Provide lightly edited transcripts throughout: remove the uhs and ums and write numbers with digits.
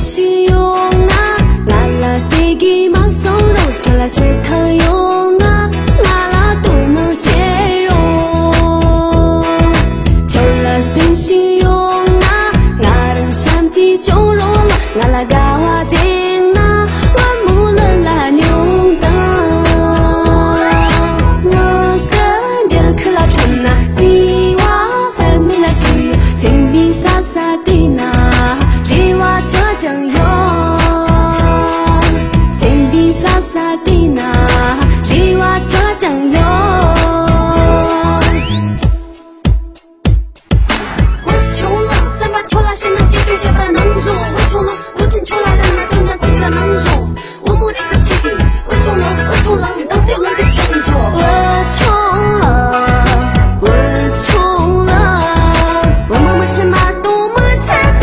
西用啊，俺拉自己忙松肉，就拉舌头用啊，俺拉都能形容。就拉心西用啊，俺人相机就容了，俺拉高啊顶啊，我木了拉牛的。我跟着克拉春啊，吉娃还没拉西用，心比萨萨的那。酱油，心底傻傻的那，只挖着酱油。我穷了，三把球了，谁能解决谁把能容？我穷了，我真穷了，人们中间自己的能容。我没得个气的，我穷了，到最后给撑着。我穷了，我没钱嘛都没钱噻。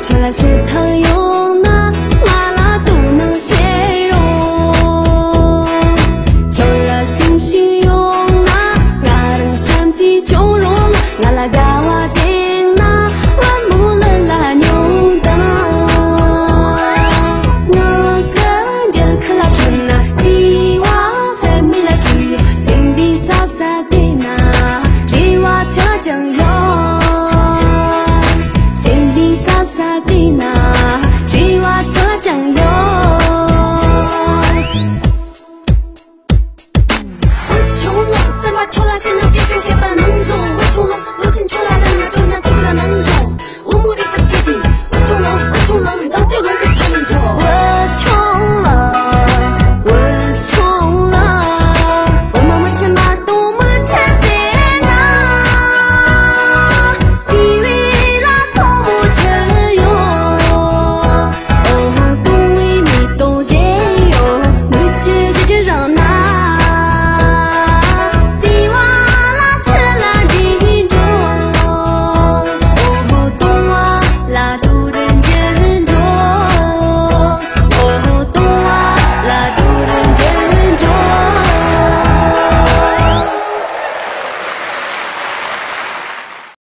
就拉舌头用啊，俺拉都能形容。就拉心西用啊，俺人相机就容了，俺拉高啊顶啊，我木了拉牛的。我跟着克拉春啊，吉娃还没拉西用，心比萨萨的那，只挖着酱油。萨萨的那，只挖着酱油。